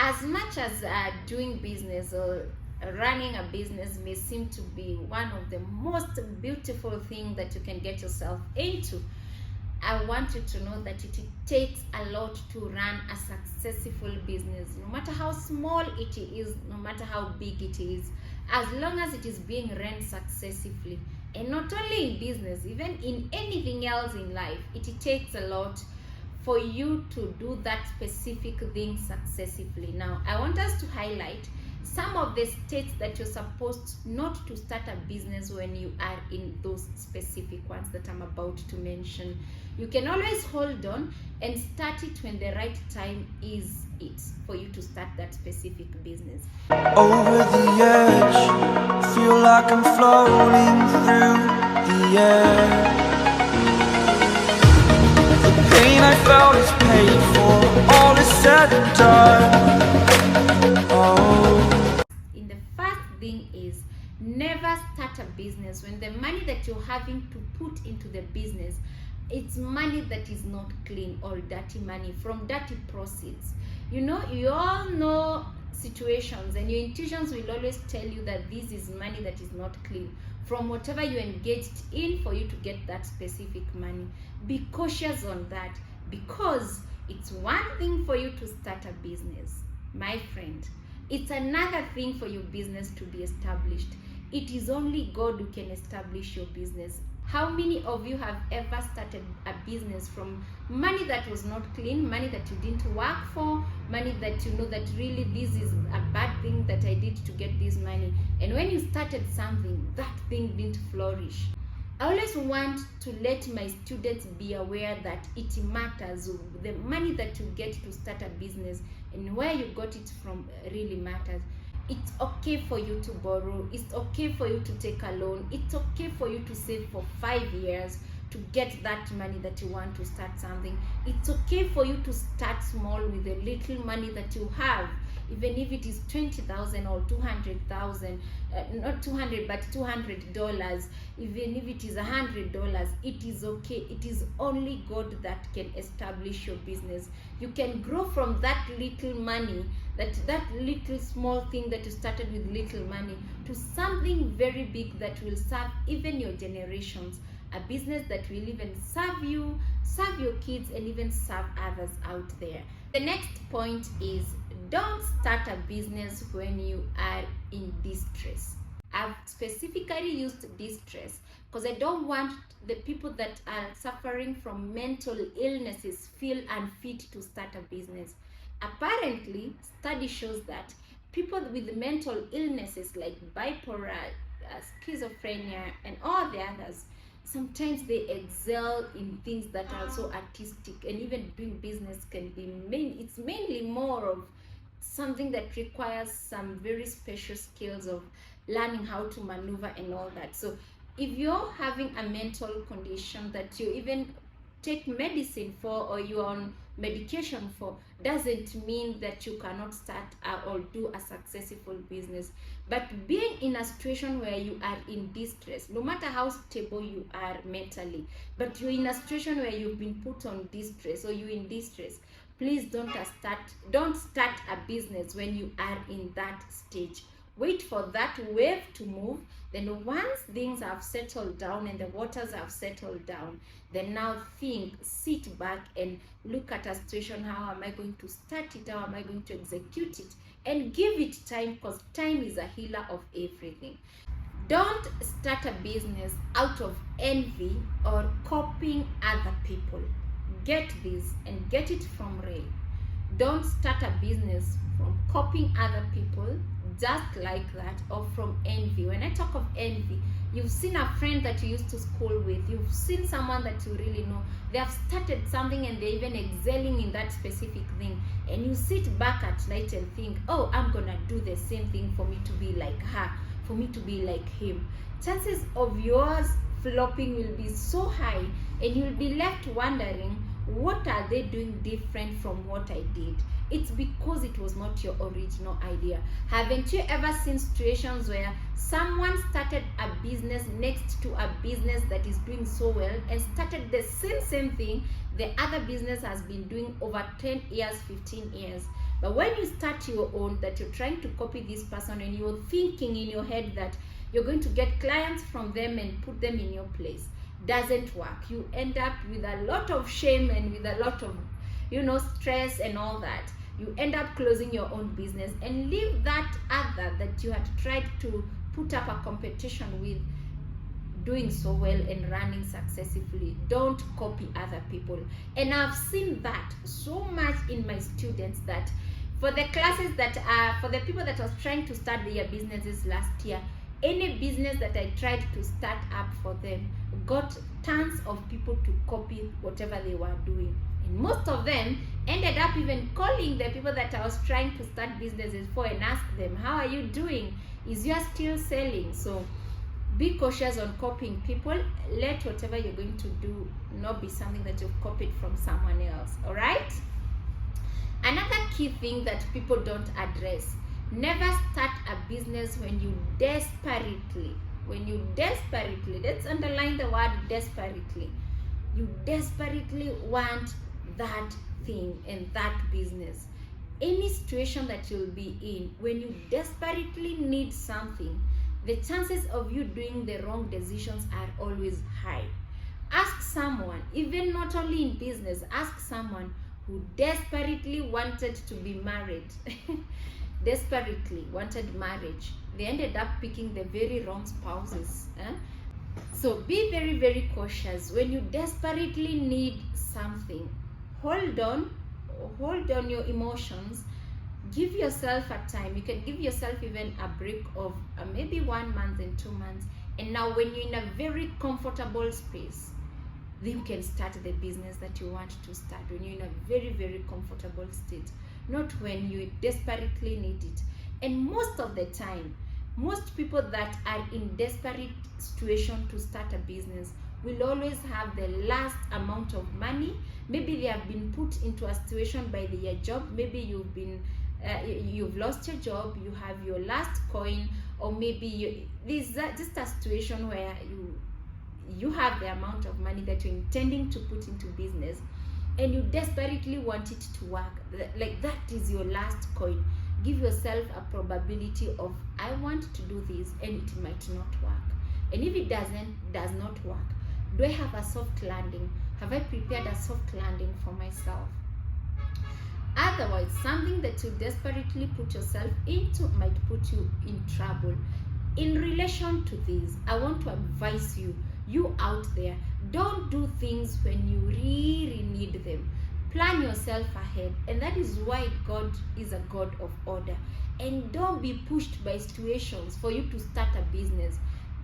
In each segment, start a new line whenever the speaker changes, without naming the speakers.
As much as doing business or running a business may seem to be one of the most beautiful things that you can get yourself into, I want you to know that it takes a lot to run a successful business. No matter how small it is, no matter how big it is, as long as it is being run successfully. And not only in business, even in anything else in life, it takes a lot for you to do that specific thing successfully. Now, I want us to highlight some of the states that you're supposed not to start a business when you are in those specific ones that I'm about to mention. You can always hold on and start it when the right time is it for you to start that specific business.
Over the edge, feel like I'm floating through the air. The pain I felt is paid for, all is said and done. Oh.
In the first thing is, never start a business when the money that you're having to put into the business, it's money that is not clean or dirty money from dirty proceeds. You all know situations, and your intuitions will always tell you that this is money that is not clean from whatever you engaged in for you to get that specific money. Be cautious on that, because it's one thing for you to start a business, my friend. It's another thing for your business to be established. It is only God who can establish your business. How many of you have ever started a business from money that was not clean, money that you didn't work for, money that you know that really this is a bad thing that I did to get this money, and when you started something, that thing didn't flourish? I always want to let my students be aware that it matters. The money that you get to start a business and where you got it from really matters. It's okay for you to borrow. It's okay for you to take a loan. It's okay for you to save for 5 years to get that money that you want to start something. It's okay for you to start small with the little money that you have, even if it is 20,000 or 200,000, not 200 but $200, even if it is $100, it is okay. It is only God that can establish your business. You can grow from that little money, that little small thing that you started with little money, to something very big that will serve even your generations. A business that will even serve you, serve your kids, and even serve others out there. The next point is, don't start a business when you are in distress. I've specifically used distress because I don't want the people that are suffering from mental illnesses feel unfit to start a business. Apparently, study shows that people with mental illnesses like bipolar, schizophrenia, and all the others, sometimes they excel in things that are so artistic, and even doing business can be it's mainly more of something that requires some very special skills of learning how to maneuver and all that. So if you're having a mental condition that you even take medicine for, or you're on medication for, doesn't mean that you cannot start or do a successful business. But being in a situation where you are in distress, no matter how stable you are mentally, but you're in a situation where you've been put on distress, or you're in distress, please don't start a business when you are in that stage. Wait for that wave to move. Then once things have settled down and the waters have settled down, then now sit back and look at a situation. How am I going to start it? How am I going to execute it? And give it time, because time is a healer of everything. Don't start a business out of envy or copying other people. Get this and get it from Ray. Don't start a business from copying other people just like that, or from envy. When I talk of envy, you've seen a friend that you used to school with, you've seen someone that you really know, they have started something and they're even excelling in that specific thing, and you sit back at night and think, oh, I'm gonna do the same thing for me to be like her, for me to be like him. Chances of yours flopping will be so high, and you'll be left wondering, what are they doing different from what I did? It's because it was not your original idea. Haven't you ever seen situations where someone started a business next to a business that is doing so well, and started the same thing the other business has been doing over 10 years, 15 years? But when you start your own, that you're trying to copy this person and you're thinking in your head that you're going to get clients from them and put them in your place, doesn't work. You end up with a lot of shame and with a lot of, stress and all that. You end up closing your own business and leave that other that you had tried to put up a competition with doing so well and running successfully. Don't copy other people. And I've seen that so much in my students, that for the classes that are for the people that was trying to start their businesses last year, any business that I tried to start up for them got tons of people to copy whatever they were doing. And most of them ended up even calling the people that I was trying to start businesses for and ask them, how are you doing? Is yours still selling? So be cautious on copying people. Let whatever you're going to do not be something that you've copied from someone else. All right? Another key thing that people don't address: never start a business when you desperately, let's underline the word desperately. You desperately want that thing and that business. Any situation that you'll be in, when you desperately need something, the chances of you doing the wrong decisions are always high. Ask someone, even not only in business, ask someone who desperately wanted to be married. Desperately wanted marriage. They ended up picking the very wrong spouses. So be very, very cautious. When you desperately need something, hold on your emotions. Give yourself a time. You can give yourself even a break of maybe 1 month and 2 months. And now when you're in a very comfortable space, then you can start the business that you want to start. When you're in a very, very comfortable state, not when you desperately need it. And most of the time, most people that are in desperate situation to start a business will always have the last amount of money. Maybe they have been put into a situation by their job. Maybe you've lost your job, you have your last coin, or maybe there's just a situation where you have the amount of money that you're intending to put into business, and you desperately want it to work. Like, that is your last coin. Give yourself a probability of, I want to do this and it might not work. And if it does not work, do I have a soft landing? Have I prepared a soft landing for myself? Otherwise, something that you desperately put yourself into might put you in trouble. In relation to this, I want to advise you out there, don't do things when you really need them. Plan yourself ahead, and that is why God is a God of order. And don't be pushed by situations for you to start a business.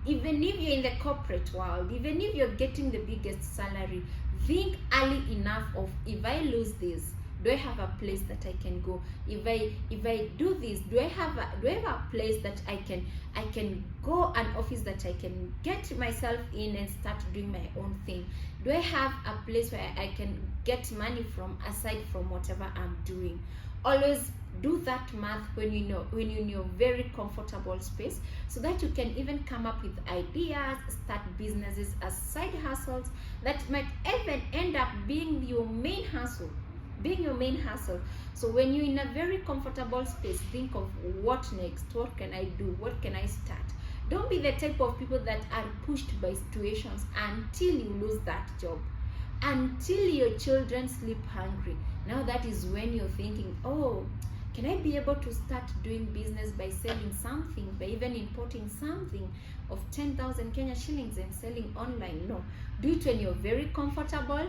Even if you're in the corporate world, even if you're getting the biggest salary, think early enough of, if I lose this, do I have a place that I can go? If I do this, do I have a place that I can go, an office that I can get myself in and start doing my own thing? Do I have a place where I can get money from aside from whatever I'm doing? Always do that math when you're in your very comfortable space, so that you can even come up with ideas, start businesses as side hustles that might even end up being your main hustle. So when you're in a very comfortable space, think of, what next? What can I do? What can I start? Don't be the type of people that are pushed by situations until you lose that job, until your children sleep hungry. Now that is when you're thinking, oh, can I be able to start doing business by selling something, by even importing something of 10,000 Kenya shillings and selling online? No, do it when you're very comfortable,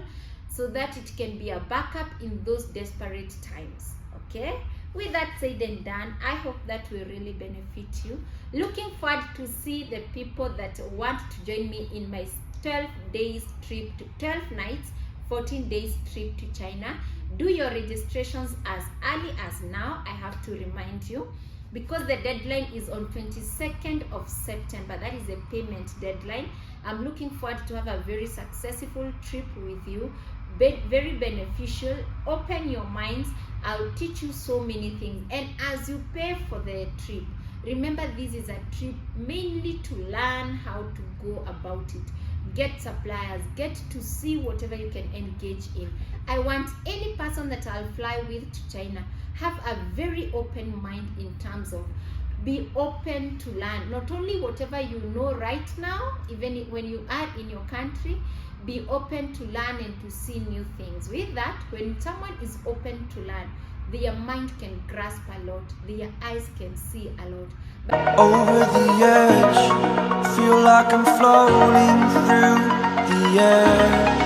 so that it can be a backup in those desperate times. Okay? With that said and done, I hope that will really benefit you. Looking forward to see the people that want to join me in my 12 days trip to 12 nights, 14 days trip to China. Do your registrations as early as now. I have to remind you, because the deadline is on 22nd of September. That is the payment deadline. I'm looking forward to have a very successful trip with you. Very beneficial. Open your minds. I'll teach you so many things. And as you pay for the trip, remember, this is a trip mainly to learn how to go about it. get suppliers, get to see whatever you can engage in. I want any person that I'll fly with to China have a very open mind in terms of be open to learn. Not only whatever you know right now, even when you are in your country, be open to learn and to see new things. With that, when someone is open to learn, their mind can grasp a lot, their eyes can see a lot.
Over the edge, feel like I'm floating through the air.